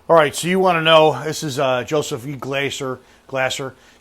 All right, so you want to know, this is Joseph E. Glasser.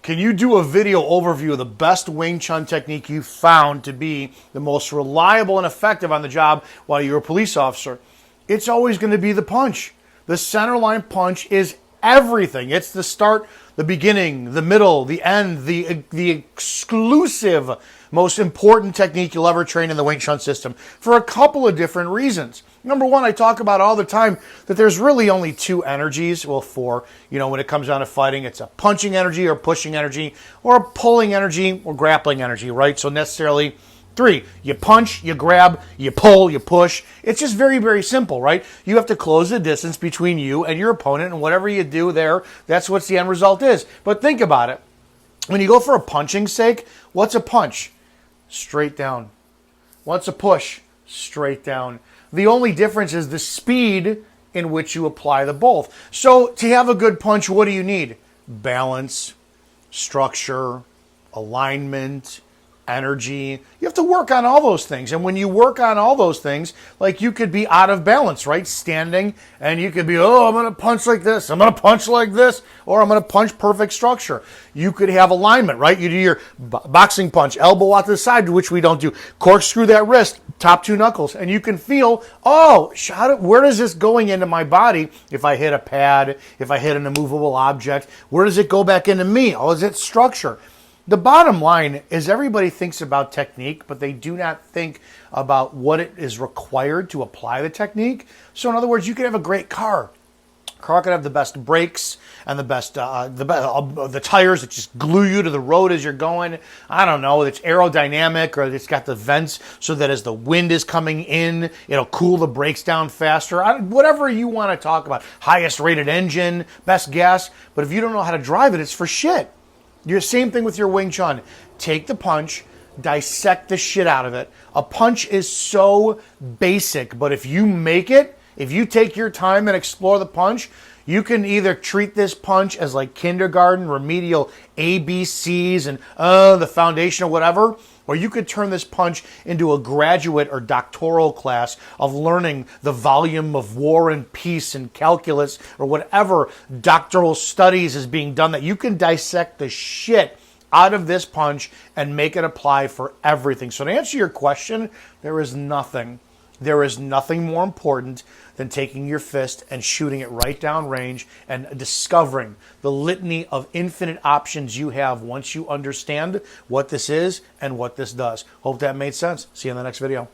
Can you do a video overview of the best Wing Chun technique you found to be the most reliable and effective on the job while you're a police officer? It's always going to be the punch. The center line punch is everything. It's the start, the beginning, the middle, the end, the exclusive, most important technique you'll ever train in the Wing Chun system for a couple of different reasons. Number one, I talk about all the time that there's really only two energies. Well, four. When it comes down to fighting, it's a punching energy or pushing energy or a pulling energy or grappling energy, right? So necessarily three. You punch, you grab, you pull, you push. It's just very, very simple, right? You have to close the distance between you and your opponent, and whatever you do there, that's what the end result is. But think about it. When you go for a punching sake, what's a punch? Straight down. What's a push? Straight down. The only difference is the speed in which you apply the both. So to have a good punch, what do you need? Balance, structure, alignment, energy. You have to work on all those things. And when you work on all those things, like you could be out of balance, right? Standing, and you could be, I'm going to punch like this, I'm going to punch like this, or I'm going to punch perfect structure. You could have alignment, right? You do your boxing punch, elbow out to the side, which we don't do. Corkscrew that wrist, top two knuckles, and you can feel, where does this going into my body? If I hit a pad, if I hit an immovable object, where does it go back into me? Oh, is it structure? The bottom line is everybody thinks about technique, but they do not think about what it is required to apply the technique. So in other words, you can have a great car. Car could have the best brakes and the best the tires that just glue you to the road as you're going. I don't know, it's aerodynamic, or it's got the vents so that as the wind is coming in, it'll cool the brakes down faster. Whatever you want to talk about. Highest rated engine, best gas. But if you don't know how to drive it, it's for shit. You're the same thing with your Wing Chun. Take the punch, dissect the shit out of it. A punch is so basic, but if you take your time and explore the punch, you can either treat this punch as like kindergarten, remedial ABCs and the foundation or whatever, or you could turn this punch into a graduate or doctoral class of learning the volume of war and peace and calculus or whatever doctoral studies is being done, that you can dissect the shit out of this punch and make it apply for everything. So to answer your question, there is nothing more important than taking your fist and shooting it right down range and discovering the litany of infinite options you have once you understand what this is and what this does. Hope that made sense. See you in the next video.